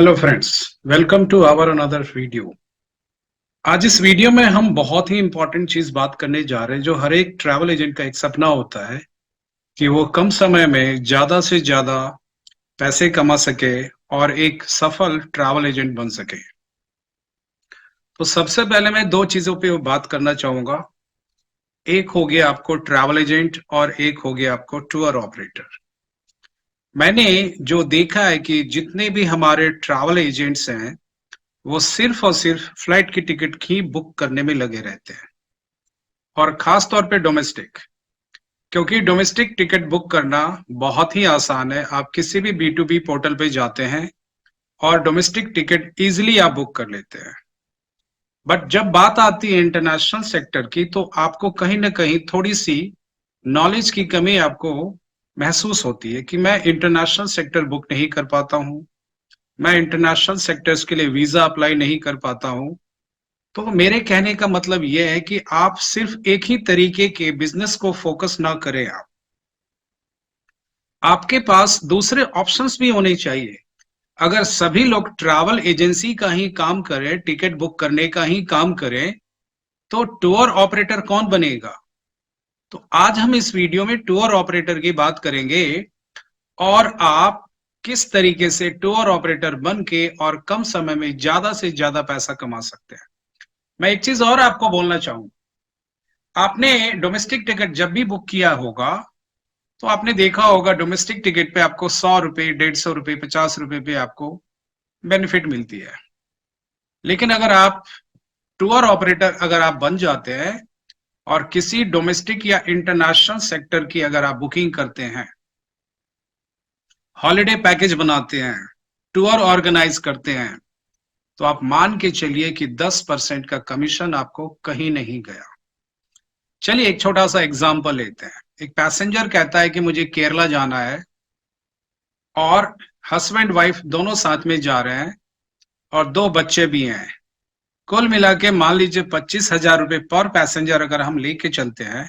Hello friends, welcome to our another video. आज इस video में हम बहुत ही इंपॉर्टेंट चीज बात करने जा रहे हैं जो हर एक ट्रैवल एजेंट का एक सपना होता है कि वो कम समय में ज्यादा से ज्यादा पैसे कमा सके और एक सफल ट्रैवल एजेंट बन सके। तो सबसे पहले मैं दो चीजों पे बात करना चाहूंगा। एक हो गया आपको ट्रैवल एजेंट और एक हो गया आपको टूर ऑपरेटर। मैंने जो देखा है कि जितने भी हमारे ट्रैवल एजेंट्स हैं वो सिर्फ और सिर्फ फ्लाइट की टिकट ही बुक करने में लगे रहते हैं, और खास तौर पे डोमेस्टिक। क्योंकि डोमेस्टिक टिकट बुक करना बहुत ही आसान है। आप किसी भी बी टू बी पोर्टल पे जाते हैं और डोमेस्टिक टिकट इजीली आप बुक कर लेते हैं। बट जब बात आती है इंटरनेशनल सेक्टर की, तो आपको कहीं ना कहीं थोड़ी सी नॉलेज की कमी आपको महसूस होती है कि मैं इंटरनेशनल सेक्टर बुक नहीं कर पाता हूँ, मैं इंटरनेशनल सेक्टर्स के लिए वीजा अप्लाई नहीं कर पाता हूँ। तो मेरे कहने का मतलब यह है कि आप सिर्फ एक ही तरीके के बिजनेस को फोकस ना करें। आपके पास दूसरे ऑप्शंस भी होने चाहिए। अगर सभी लोग ट्रैवल एजेंसी का ही काम करें, टिकट बुक करने का ही काम करें, तो टूर ऑपरेटर कौन बनेगा? तो आज हम इस वीडियो में टूर ऑपरेटर की बात करेंगे और आप किस तरीके से टूर ऑपरेटर बन के और कम समय में ज्यादा से ज्यादा पैसा कमा सकते हैं। मैं एक चीज और आपको बोलना चाहूंगा। आपने डोमेस्टिक टिकट जब भी बुक किया होगा तो आपने देखा होगा डोमेस्टिक टिकट पे आपको 100 रुपए, 150 रुपए, 50 रुपए पे आपको बेनिफिट मिलती है। लेकिन अगर आप टूर ऑपरेटर अगर आप बन जाते हैं और किसी डोमेस्टिक या इंटरनेशनल सेक्टर की अगर आप बुकिंग करते हैं, हॉलिडे पैकेज बनाते हैं, टूर ऑर्गेनाइज करते हैं, तो आप मान के चलिए कि 10% का कमीशन आपको कहीं नहीं गया। चलिए एक छोटा सा एग्जांपल लेते हैं। एक पैसेंजर कहता है कि मुझे केरला जाना है और हस्बैंड वाइफ दोनों साथ में जा रहे हैं और दो बच्चे भी हैं। कुल मिला के मान लीजिए 25,000 रुपए पर पैसेंजर अगर हम लेके चलते हैं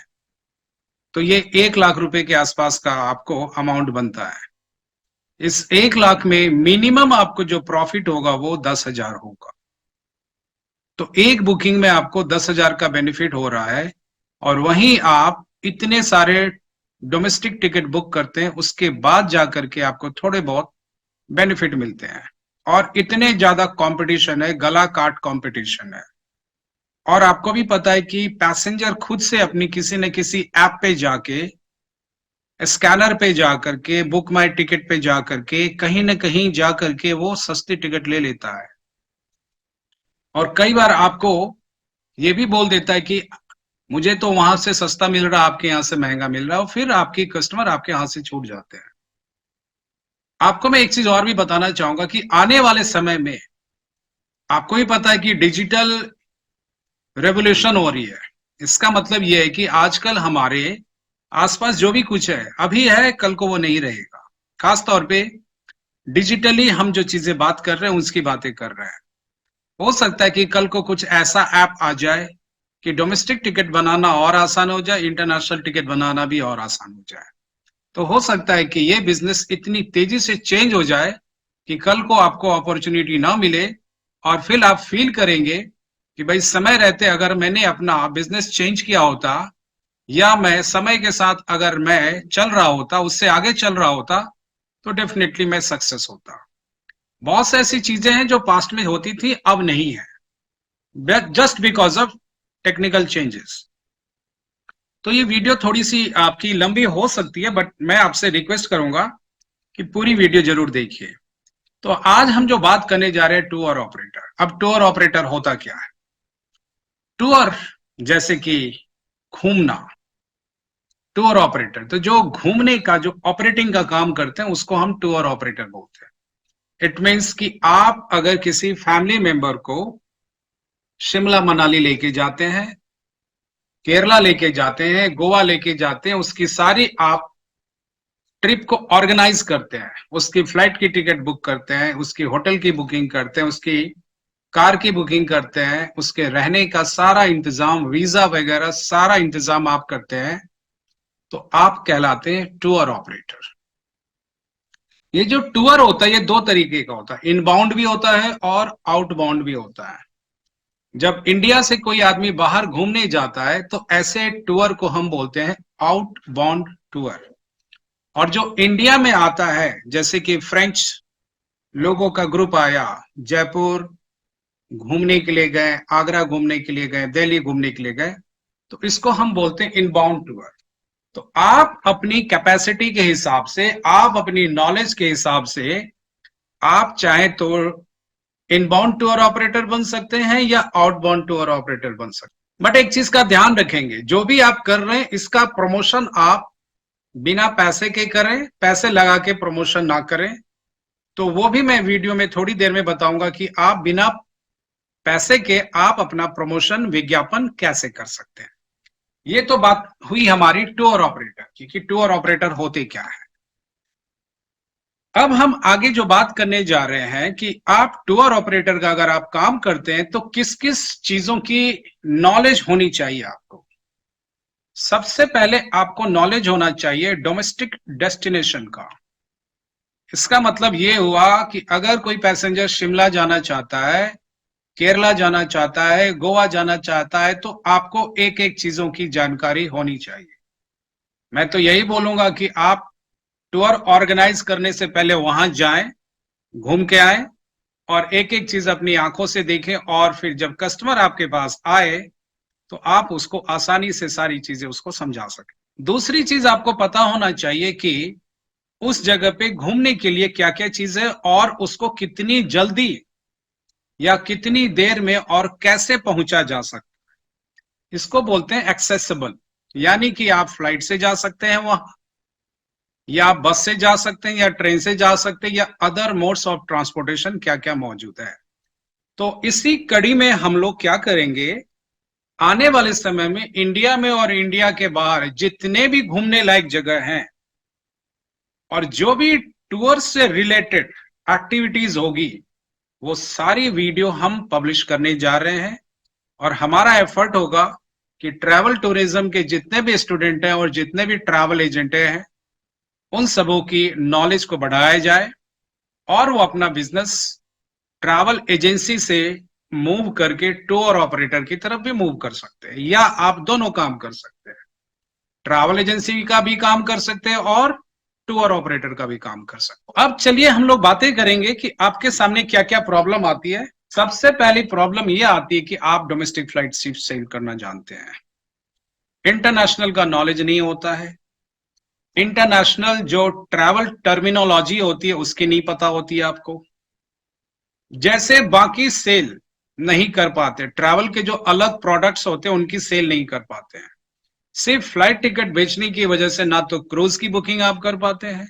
तो ये 1 लाख रुपए के आसपास का आपको अमाउंट बनता है। इस 1 लाख में मिनिमम आपको जो प्रॉफिट होगा वो 10,000 होगा। तो एक बुकिंग में आपको 10,000 का बेनिफिट हो रहा है, और वहीं आप इतने सारे डोमेस्टिक टिकट बुक करते हैं, उसके बाद जाकर के आपको थोड़े बहुत बेनिफिट मिलते हैं। और इतने ज्यादा कंपटीशन है, गला काट कंपटीशन है। और आपको भी पता है कि पैसेंजर खुद से अपनी किसी न किसी ऐप पे जाके, स्कैनर पे जाकर के, बुक माई टिकट पे जाकर के, कहीं न कहीं जाकर के वो सस्ती टिकट ले लेता है। और कई बार आपको ये भी बोल देता है कि मुझे तो वहां से सस्ता मिल रहा है, आपके यहाँ से महंगा मिल रहा है, और फिर आपकी कस्टमर आपके हाथ से छूट जाते हैं। आपको मैं एक चीज और भी बताना चाहूंगा कि आने वाले समय में आपको भी पता है कि डिजिटल रेवोल्यूशन हो रही है। इसका मतलब यह है कि आजकल हमारे आसपास जो भी कुछ है, अभी है, कल को वो नहीं रहेगा। खास तौर पे डिजिटली हम जो चीजें बात कर रहे हैं उसकी बातें कर रहे हैं। हो सकता है कि कल को कुछ ऐसा ऐप आ जाए कि डोमेस्टिक टिकट बनाना और आसान हो जाए, इंटरनेशनल टिकट बनाना भी और आसान हो जाए। तो हो सकता है कि ये बिजनेस इतनी तेजी से चेंज हो जाए कि कल को आपको अपॉर्चुनिटी ना मिले, और फिर आप फील करेंगे कि भाई समय रहते अगर मैंने अपना बिजनेस चेंज किया होता, या मैं समय के साथ अगर मैं चल रहा होता, उससे आगे चल रहा होता, तो डेफिनेटली मैं सक्सेस होता। बहुत सी ऐसी चीजें हैं जो पास्ट में होती थी, अब नहीं है, just because of technical changes. तो ये वीडियो थोड़ी सी आपकी लंबी हो सकती है, बट मैं आपसे रिक्वेस्ट करूंगा कि पूरी वीडियो जरूर देखिए। तो आज हम जो बात करने जा रहे हैं टूर ऑपरेटर। अब टूर ऑपरेटर होता क्या है? टूर जैसे कि घूमना, टूर ऑपरेटर तो जो घूमने का, जो ऑपरेटिंग का काम करते हैं उसको हम टूर ऑपरेटर बोलते हैं। इट मीन्स कि आप अगर किसी फैमिली मेंबर को शिमला मनाली लेके जाते हैं, केरला लेके जाते हैं, गोवा लेके जाते हैं, उसकी सारी आप ट्रिप को ऑर्गेनाइज करते हैं, उसकी फ्लाइट की टिकट बुक करते हैं, उसकी होटल की बुकिंग करते हैं, उसकी कार की बुकिंग करते हैं, उसके रहने का सारा इंतजाम, वीजा वगैरह सारा इंतजाम आप करते हैं, तो आप कहलाते हैं टूर ऑपरेटर। ये जो टूर होता है ये दो तरीके का होता है, इनबाउंड भी होता है और आउटबाउंड भी होता है। जब इंडिया से कोई आदमी बाहर घूमने जाता है तो ऐसे टूर को हम बोलते हैं आउटबाउंड टूर। और जो इंडिया में आता है, जैसे कि फ्रेंच लोगों का ग्रुप आया, जयपुर घूमने के लिए गए, आगरा घूमने के लिए गए, दिल्ली घूमने के लिए गए, तो इसको हम बोलते हैं इनबाउंड टूर। तो आप अपनी कैपेसिटी के हिसाब से, आप अपनी नॉलेज के हिसाब से, आप चाहे तो इनबाउंड टूर ऑपरेटर बन सकते हैं या आउटबाउंड टूर ऑपरेटर बन सकते हैं। बट एक चीज का ध्यान रखेंगे, जो भी आप कर रहे हैं इसका प्रमोशन आप बिना पैसे के करें, पैसे लगा के प्रमोशन ना करें। तो वो भी मैं वीडियो में थोड़ी देर में बताऊंगा कि आप बिना पैसे के आप अपना प्रमोशन विज्ञापन कैसे कर सकते हैं। ये तो बात हुई हमारी टूर ऑपरेटर की कि टूर ऑपरेटर होते क्या है। अब हम आगे जो बात करने जा रहे हैं कि आप टूर ऑपरेटर का अगर आप काम करते हैं तो किस किस चीजों की नॉलेज होनी चाहिए आपको। सबसे पहले आपको नॉलेज होना चाहिए डोमेस्टिक डेस्टिनेशन का। इसका मतलब ये हुआ कि अगर कोई पैसेंजर शिमला जाना चाहता है, केरला जाना चाहता है, गोवा जाना चाहता है, तो आपको एक एक चीजों की जानकारी होनी चाहिए। मैं तो यही बोलूंगा कि आप टूर ऑर्गेनाइज करने से पहले वहां जाएं, घूम के आए और एक एक चीज अपनी आंखों से देखें, और फिर जब कस्टमर आपके पास आए तो आप उसको आसानी से सारी चीजें उसको समझा सकें। दूसरी चीज आपको पता होना चाहिए कि उस जगह पे घूमने के लिए क्या क्या चीजें और उसको कितनी जल्दी या कितनी देर में और कैसे पहुंचा जा सकता है। इसको बोलते हैं एक्सेसिबल, यानी कि आप फ्लाइट से जा सकते हैं वहां, या आप बस से जा सकते हैं, या ट्रेन से जा सकते हैं, या अदर मोड्स ऑफ ट्रांसपोर्टेशन क्या क्या मौजूद है। तो इसी कड़ी में हम लोग क्या करेंगे, आने वाले समय में इंडिया में और इंडिया के बाहर जितने भी घूमने लायक जगह हैं और जो भी टूर से रिलेटेड एक्टिविटीज होगी, वो सारी वीडियो हम पब्लिश करने जा रहे हैं। और हमारा एफर्ट होगा कि ट्रैवल टूरिज्म के जितने भी स्टूडेंट हैं और जितने भी ट्रैवल एजेंट हैं, उन सबों की नॉलेज को बढ़ाया जाए और वो अपना बिजनेस ट्रैवल एजेंसी से मूव करके टूर ऑपरेटर की तरफ भी मूव कर सकते हैं, या आप दोनों काम कर सकते हैं। ट्रैवल एजेंसी का भी काम कर सकते हैं और टूर ऑपरेटर का भी काम कर सकते हैं। अब चलिए हम लोग बातें करेंगे कि आपके सामने क्या क्या प्रॉब्लम आती है। सबसे पहली प्रॉब्लम यह आती है कि आप डोमेस्टिक फ्लाइट सिर्फ सेल करना जानते हैं, इंटरनेशनल का नॉलेज नहीं होता है, इंटरनेशनल जो ट्रैवल टर्मिनोलॉजी होती है उसकी नहीं पता होती है आपको, जैसे बाकी सेल नहीं कर पाते, ट्रैवल के जो अलग प्रोडक्ट्स होते हैं उनकी सेल नहीं कर पाते हैं। सिर्फ फ्लाइट टिकट बेचने की वजह से ना तो क्रूज की बुकिंग आप कर पाते हैं,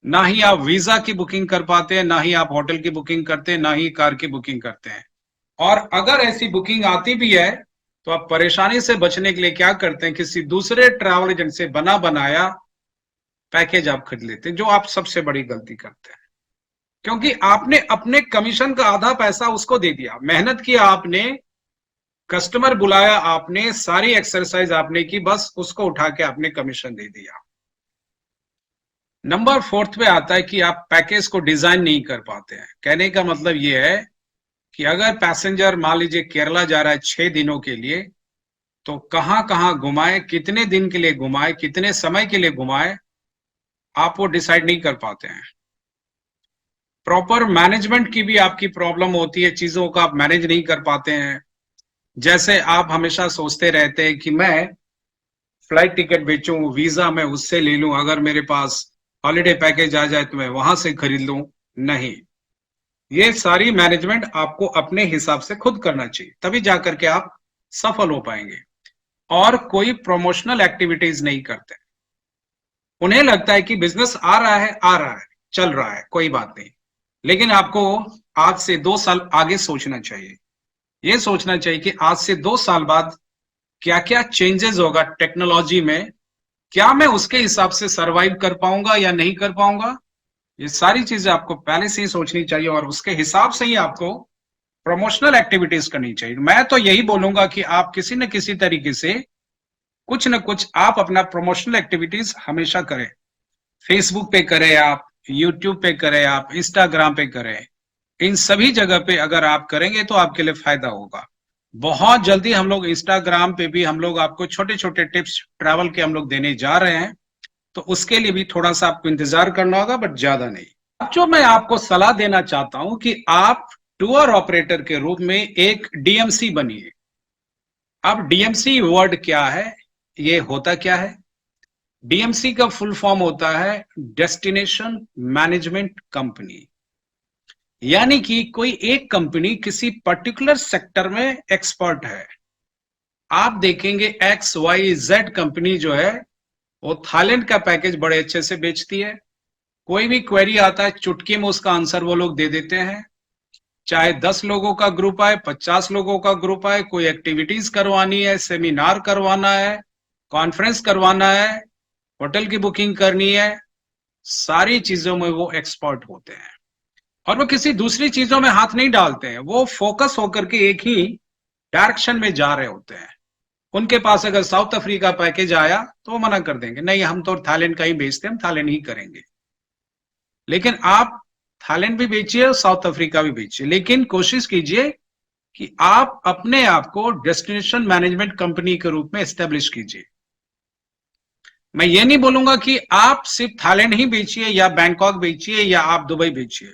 ना ही आप वीजा की बुकिंग कर पाते हैं, ना ही आप होटल की बुकिंग करते हैं, ना ही कार की बुकिंग करते हैं। और अगर ऐसी बुकिंग आती भी है तो आप परेशानी से बचने के लिए क्या करते हैं, किसी दूसरे ट्रैवल एजेंट से बना बनाया पैकेज आप खरीद लेते हैं, जो आप सबसे बड़ी गलती करते हैं। क्योंकि आपने अपने कमीशन का आधा पैसा उसको दे दिया, मेहनत किया आपने, कस्टमर बुलाया आपने, सारी एक्सरसाइज आपने की, बस उसको उठा के आपने कमीशन दे दिया। नंबर फोर्थ पे आता है कि आप पैकेज को डिजाइन नहीं कर पाते हैं। कहने का मतलब ये है कि अगर पैसेंजर मान लीजिए केरला जा रहा है 6 दिनों के लिए, तो कहां कहां घुमाए, कितने दिन के लिए घुमाए, कितने समय के लिए घुमाए, आप वो डिसाइड नहीं कर पाते हैं। प्रॉपर मैनेजमेंट की भी आपकी प्रॉब्लम होती है, चीजों का आप मैनेज नहीं कर पाते हैं। जैसे आप हमेशा सोचते रहते हैं कि मैं फ्लाइट टिकट बेचूं, वीजा मैं उससे ले लूं, अगर मेरे पास हॉलिडे पैकेज आ जाए तो मैं वहां से खरीद लूं। नहीं, ये सारी मैनेजमेंट आपको अपने हिसाब से खुद करना चाहिए, तभी जाकर के आप सफल हो पाएंगे। और कोई प्रमोशनल एक्टिविटीज नहीं करते, उन्हें लगता है कि बिजनेस आ रहा है, आ रहा है, चल रहा है, कोई बात नहीं। लेकिन आपको आज से 2 साल आगे सोचना चाहिए। ये सोचना चाहिए कि आज से 2 साल बाद क्या क्या चेंजेस होगा टेक्नोलॉजी में, क्या मैं उसके हिसाब से सरवाइव कर पाऊंगा या नहीं कर पाऊंगा। ये सारी चीजें आपको पहले से ही सोचनी चाहिए और उसके हिसाब से ही आपको प्रमोशनल एक्टिविटीज करनी चाहिए। मैं तो यही बोलूंगा कि आप किसी न किसी तरीके से कुछ न कुछ आप अपना प्रमोशनल एक्टिविटीज हमेशा करें। फेसबुक पे करें, आप यूट्यूब पे करें, आप इंस्टाग्राम पे करें, इन सभी जगह पे अगर आप करेंगे तो आपके लिए फायदा होगा। बहुत जल्दी हम लोग इंस्टाग्राम पे भी हम लोग आपको छोटे छोटे टिप्स ट्रैवल के हम लोग देने जा रहे हैं, तो उसके लिए भी थोड़ा सा आपको इंतजार करना होगा, बट ज्यादा नहीं। अब जो मैं आपको सलाह देना चाहता हूं कि आप टूर ऑपरेटर के रूप में एक डीएमसी बनिए। अब डीएमसी वर्ड क्या है, ये होता क्या है? डीएमसी का फुल फॉर्म होता है डेस्टिनेशन मैनेजमेंट कंपनी। यानी कि कोई एक कंपनी किसी पर्टिकुलर सेक्टर में एक्सपर्ट है। आप देखेंगे एक्स वाई जेड कंपनी जो है वो थाईलैंड का पैकेज बड़े अच्छे से बेचती है। कोई भी क्वेरी आता है चुटकी में उसका आंसर वो लोग दे देते हैं। चाहे 10 लोगों का ग्रुप आए, 50 लोगों का ग्रुप आए, कोई एक्टिविटीज करवानी है, सेमिनार करवाना है, कॉन्फ्रेंस करवाना है, होटल की बुकिंग करनी है, सारी चीजों में वो एक्सपर्ट होते हैं। और वो किसी दूसरी चीजों में हाथ नहीं डालते हैं, वो फोकस होकर के एक ही डायरेक्शन में जा रहे होते हैं। उनके पास अगर साउथ अफ्रीका पैकेज आया तो वो मना कर देंगे, नहीं हम तो थाईलैंड का ही बेचते हैं, हम थाईलैंड ही करेंगे। लेकिन आप थाईलैंड भी बेचिए और साउथ अफ्रीका भी बेचिए, लेकिन कोशिश कीजिए कि आप अपने आप को डेस्टिनेशन मैनेजमेंट कंपनी के रूप में एस्टेब्लिश कीजिए। मैं ये नहीं बोलूंगा कि आप सिर्फ थाईलैंड ही बेचिए या बैंकॉक बेचिए या आप दुबई बेचिए।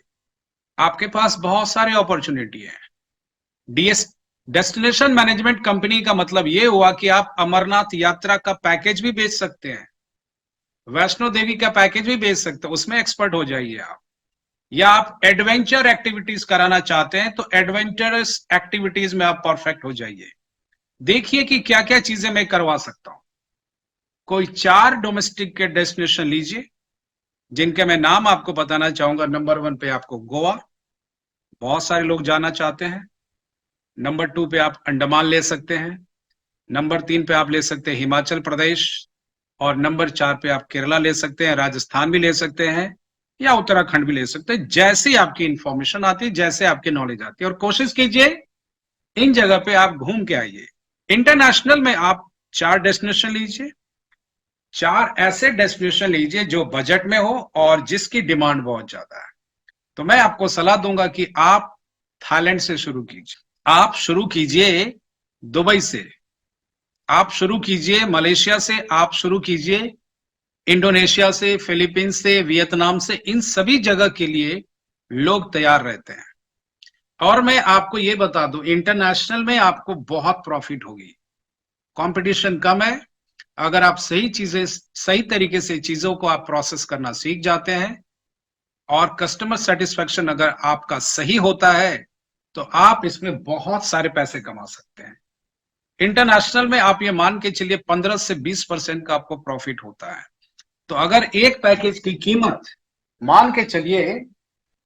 आपके पास बहुत सारे अपॉर्चुनिटी है। डेस्टिनेशन मैनेजमेंट कंपनी का मतलब यह हुआ कि आप अमरनाथ यात्रा का पैकेज भी बेच सकते हैं, वैष्णो देवी का पैकेज भी बेच सकते हैं, उसमें एक्सपर्ट हो जाइए आप। या आप एडवेंचर एक्टिविटीज कराना चाहते हैं तो एडवेंचरस एक्टिविटीज में आप परफेक्ट हो जाइए। देखिए कि क्या क्या चीजें मैं करवा सकता हूं। कोई 4 डोमेस्टिक के डेस्टिनेशन लीजिए, जिनके मैं नाम आपको बताना चाहूंगा। नंबर 1 पे आपको गोवा, बहुत सारे लोग जाना चाहते हैं। नंबर 2 पे आप अंडमान ले सकते हैं। नंबर 3 पे आप ले सकते हैं हिमाचल प्रदेश। और नंबर 4 पे आप केरला ले सकते हैं, राजस्थान भी ले सकते हैं, या उत्तराखंड भी ले सकते हैं। जैसे आपकी इंफॉर्मेशन आती है, जैसे आपकी नॉलेज आती है, और कोशिश कीजिए इन जगह पे आप घूम के आइए। इंटरनेशनल में आप 4 डेस्टिनेशन लीजिए, 4 ऐसे डेस्टिनेशन लीजिए जो बजट में हो और जिसकी डिमांड बहुत ज्यादा है। तो मैं आपको सलाह दूंगा कि आप थाईलैंड से शुरू कीजिए, आप शुरू कीजिए दुबई से, आप शुरू कीजिए मलेशिया से, आप शुरू कीजिए इंडोनेशिया से, फिलीपींस से, वियतनाम से। इन सभी जगह के लिए लोग तैयार रहते हैं। और मैं आपको ये बता दूं, इंटरनेशनल में आपको बहुत प्रॉफिट होगी, कंपटीशन कम है। अगर आप सही चीजें, सही तरीके से चीजों को आप प्रोसेस करना सीख जाते हैं और कस्टमर सेटिस्फेक्शन अगर आपका सही होता है, तो आप इसमें बहुत सारे पैसे कमा सकते हैं। इंटरनेशनल में आप ये मान के चलिए 15 से 20% का आपको प्रॉफिट होता है। तो अगर एक पैकेज की कीमत मान के चलिए,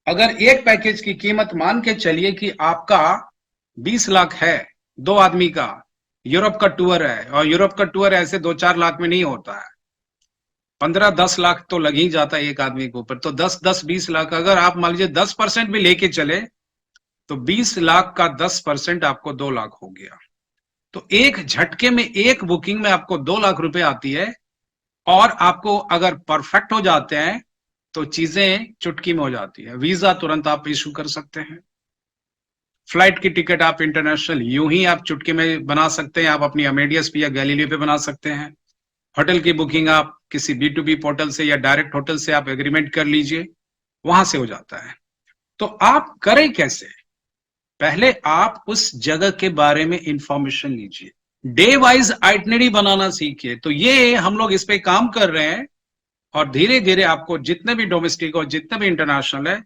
अगर एक पैकेज की कीमत मान के चलिए कि आपका 20 लाख है, 2 आदमी का यूरोप का टूर है, और यूरोप का टूर ऐसे 2-4 लाख में नहीं होता है, 15-10 लाख तो लग ही जाता है एक आदमी के ऊपर। तो 10-10-20 लाख, अगर आप मान लीजिए 10% भी लेके चले तो 20 लाख का 10% आपको 2 लाख हो गया। तो एक झटके में, एक बुकिंग में आपको 2 लाख रुपए आती है। और आपको अगर परफेक्ट हो जाते हैं तो चीजें चुटकी में हो जाती है। वीजा तुरंत आप इशू कर सकते हैं, फ्लाइट की टिकट आप इंटरनेशनल यूं ही आप चुटकी में बना सकते हैं, आप अपनी अमेडियस पे या गैलीलियो पे बना सकते हैं। होटल की बुकिंग आप किसी B2B पोर्टल से या डायरेक्ट होटल से आप एग्रीमेंट कर लीजिए, वहां से हो जाता है। तो आप करें कैसे? पहले आप उस जगह के बारे में इंफॉर्मेशन लीजिए, डे वाइज आइटनरी बनाना सीखिए। तो ये हम लोग इस पे काम कर रहे हैं, और धीरे धीरे आपको जितने भी डोमेस्टिक और जितने भी इंटरनेशनल है,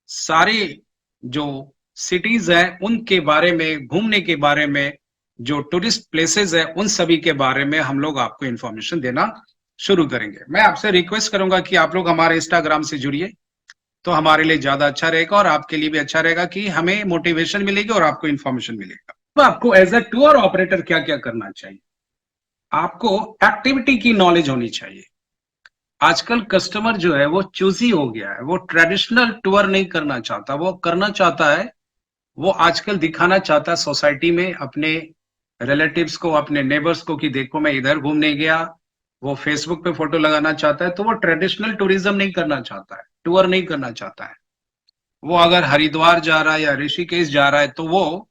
सारी जो सिटीज है उनके बारे में, घूमने के बारे में, जो टूरिस्ट प्लेसेस है उन सभी के बारे में हम लोग आपको इंफॉर्मेशन देना शुरू करेंगे। मैं आपसे रिक्वेस्ट करूंगा कि आप लोग हमारे इंस्टाग्राम से जुड़िए, तो हमारे लिए ज्यादा अच्छा रहेगा और आपके लिए भी अच्छा रहेगा कि हमें मोटिवेशन मिलेगी और आपको इंफॉर्मेशन मिलेगा। तो आपको एज अ टूर ऑपरेटर क्या क्या करना चाहिए? आपको एक्टिविटी की नॉलेज होनी चाहिए। आजकल कस्टमर जो है वो चूजी हो गया है, वो ट्रेडिशनल टूर नहीं करना चाहता, वो करना चाहता है, वो आजकल दिखाना चाहता है सोसाइटी में अपने रिलेटिव्स को, अपने नेबर्स को कि देखो मैं इधर घूमने गया, वो फेसबुक पे फोटो लगाना चाहता है तो वो ट्रेडिशनल टूरिज्म नहीं करना चाहता है, टूर नहीं करना चाहता है। वो अगर हरिद्वार जा रहा है या ऋषिकेश जा रहा है तो वो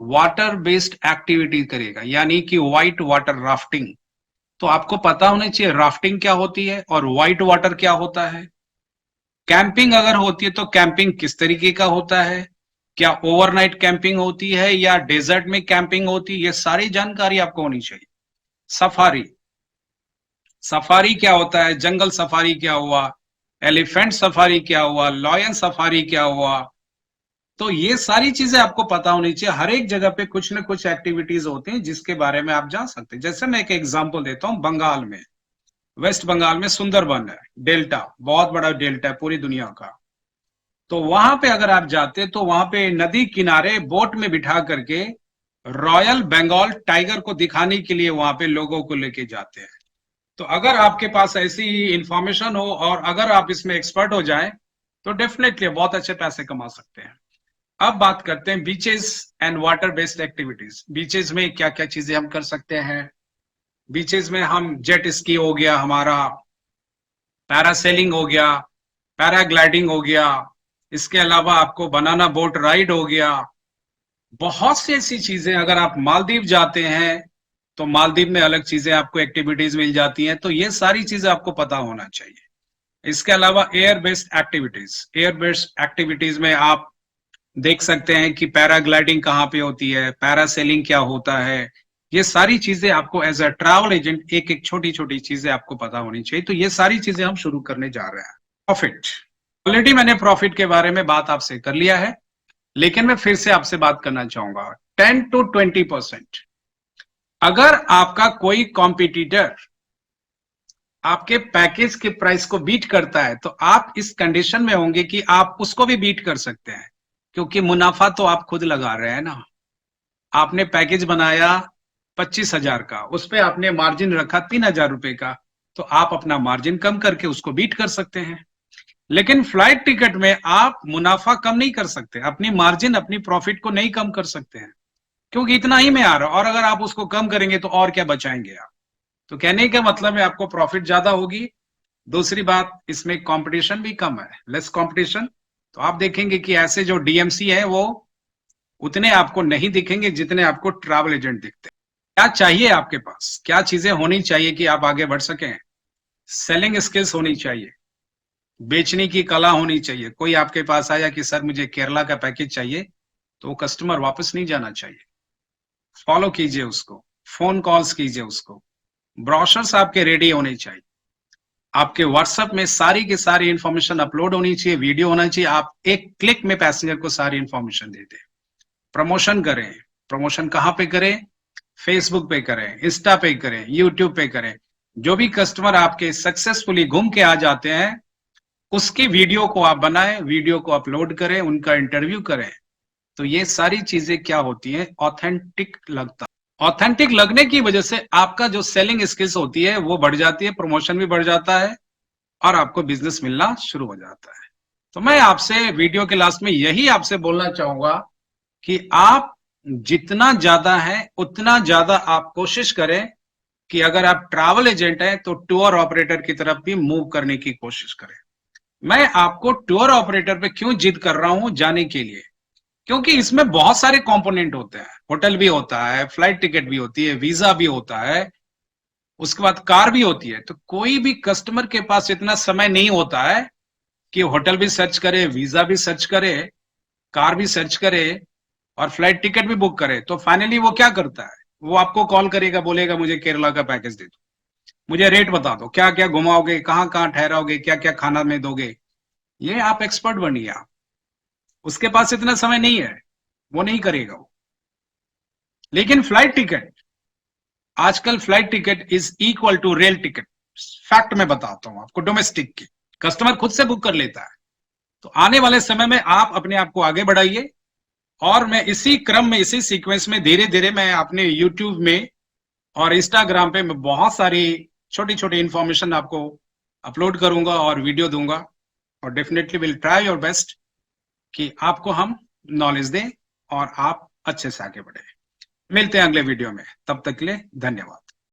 वाटर बेस्ड एक्टिविटी करेगा, यानी कि व्हाइट वाटर राफ्टिंग। तो आपको पता होना चाहिए राफ्टिंग क्या होती है और व्हाइट वाटर क्या होता है। कैंपिंग अगर होती है तो कैंपिंग किस तरीके का होता है, क्या ओवरनाइट कैंपिंग होती है या डेजर्ट में कैंपिंग होती है, ये सारी जानकारी आपको होनी चाहिए। सफारी, सफारी क्या होता है, जंगल सफारी क्या हुआ, एलिफेंट सफारी क्या हुआ, लॉयन सफारी क्या हुआ। तो ये सारी चीजें आपको पता होनी चाहिए। हर एक जगह पे कुछ ना कुछ एक्टिविटीज होती हैं जिसके बारे में आप जान सकते हैं। जैसे मैं एक एग्जांपल देता हूं, बंगाल में, वेस्ट बंगाल में सुंदरबन है, डेल्टा, बहुत बड़ा डेल्टा है पूरी दुनिया का। तो वहां पे अगर आप जाते हैं तो वहां पे नदी किनारे बोट में बिठा करके रॉयल बंगाल टाइगर को दिखाने के लिए वहां पे लोगों को लेके जाते हैं। तो अगर आपके पास ऐसी इंफॉर्मेशन हो और अगर आप इसमें एक्सपर्ट हो जाएं तो डेफिनेटली बहुत अच्छे पैसे कमा सकते हैं। अब बात करते हैं beaches and water based activities. Beaches में क्या क्या चीजें हम कर सकते हैं। बीचेस में हम जेट स्की हो गया हमारा, पैरासेलिंग हो गया, पैराग्लाइडिंग हो गया, इसके अलावा आपको बनाना बोट राइड हो गया। बहुत सी ऐसी चीजें, अगर आप मालदीव जाते हैं तो मालदीव में अलग चीजें आपको एक्टिविटीज मिल जाती हैं। तो ये सारी चीजें आपको पता होना चाहिए। इसके अलावा air based activities, air based activities में आप देख सकते हैं कि पैराग्लाइडिंग कहाँ पे होती है, पैरासेलिंग क्या होता है। ये सारी चीजें आपको एज अ ट्रैवल एजेंट एक एक छोटी छोटी चीजें आपको पता होनी चाहिए। तो ये सारी चीजें हम शुरू करने जा रहे हैं। प्रॉफिट, ऑलरेडी मैंने प्रॉफिट के बारे में बात आपसे कर लिया है, लेकिन मैं फिर से आपसे बात करना चाहूंगा। 10 to 20%। अगर आपका कोई कॉम्पिटिटर आपके पैकेज के प्राइस को बीट करता है तो आप इस कंडीशन में होंगे कि आप उसको भी बीट कर सकते हैं, क्योंकि मुनाफा तो आप खुद लगा रहे हैं ना। आपने पैकेज बनाया 25,000 का, उस पर आपने मार्जिन रखा 3,000 रुपए का, तो आप अपना मार्जिन कम करके उसको बीट कर सकते हैं। लेकिन फ्लाइट टिकट में आप मुनाफा कम नहीं कर सकते, अपनी मार्जिन अपनी प्रॉफिट को नहीं कम कर सकते हैं, क्योंकि इतना ही में आ रहा है। और अगर आप उसको कम करेंगे तो और क्या बचाएंगे आप। तो कहने का मतलब है आपको प्रॉफिट ज्यादा होगी। दूसरी बात, इसमें कंपटीशन भी कम है, लेस कंपटीशन। तो आप देखेंगे कि ऐसे जो डीएमसी है वो उतने आपको नहीं दिखेंगे जितने आपको ट्रैवल एजेंट दिखते हैं। क्या चाहिए आपके पास, क्या चीजें होनी चाहिए कि आप आगे बढ़ सकें। सेलिंग स्किल्स होनी चाहिए, बेचने की कला होनी चाहिए। कोई आपके पास आया कि सर मुझे केरला का पैकेज चाहिए, तो वो कस्टमर वापस नहीं जाना चाहिए। फॉलो कीजिए उसको, फोन कॉल्स कीजिए उसको, ब्रोशर्स आपके रेडी होने चाहिए, आपके व्हाट्सएप में सारी की सारी इंफॉर्मेशन अपलोड होनी चाहिए, वीडियो होना चाहिए। आप एक क्लिक में पैसेंजर को सारी इंफॉर्मेशन दे दें। प्रमोशन करें। प्रमोशन कहाँ पे करें, फेसबुक पे करें, इंस्टा पे करें, यूट्यूब पे करें। जो भी कस्टमर आपके सक्सेसफुली घूम के आ जाते हैं उसकी वीडियो को आप बनाएं, वीडियो को अपलोड करें, उनका इंटरव्यू करें। तो ये सारी चीजें क्या होती हैं, ऑथेंटिक लगता। ऑथेंटिक लगने की वजह से आपका जो सेलिंग स्किल्स होती है वो बढ़ जाती है, प्रमोशन भी बढ़ जाता है और आपको बिजनेस मिलना शुरू हो जाता है। तो मैं आपसे वीडियो के लास्ट में यही आपसे बोलना चाहूंगा कि आप जितना ज्यादा है उतना ज्यादा आप कोशिश करें कि अगर आप ट्रैवल एजेंट हैं तो टूर ऑपरेटर की तरफ भी मूव करने की कोशिश करें। मैं आपको टूर ऑपरेटर पे क्यों जिद कर रहा हूं जाने के लिए, क्योंकि इसमें बहुत सारे कंपोनेंट होते हैं। होटल भी होता है, फ्लाइट टिकट भी होती है, वीजा भी होता है, उसके बाद कार भी होती है। तो कोई भी कस्टमर के पास इतना समय नहीं होता है कि होटल भी सर्च करे, वीजा भी सर्च करे, कार भी सर्च करे और फ्लाइट टिकट भी बुक करे। तो फाइनली वो क्या करता है, वो आपको कॉल करेगा, बोलेगा मुझे केरला का पैकेज दे दो, मुझे रेट बता दो, क्या क्या घुमाओगे, कहाँ कहाँ ठहराओगे, क्या क्या खाना में दोगे। ये आप एक्सपर्ट बनिए। आप, उसके पास इतना समय नहीं है, वो नहीं करेगा वो। लेकिन फ्लाइट टिकट, आजकल flight ticket is equal to rail ticket. Fact में बताता हूं आपको, डोमेस्टिक की कस्टमर खुद से बुक कर लेता है। तो आने वाले समय में आप अपने आप को आगे बढ़ाइए और मैं इसी क्रम में, इसी सीक्वेंस में धीरे धीरे मैं अपने यूट्यूब में और इंस्टाग्राम पे मैं बहुत सारी छोटी छोटी इंफॉर्मेशन आपको अपलोड करूंगा और वीडियो दूंगा। और definitely will try your best कि आपको हम नॉलेज दें और आप अच्छे से आगे बढ़े। मिलते हैं अगले वीडियो में, तब तक के लिए धन्यवाद।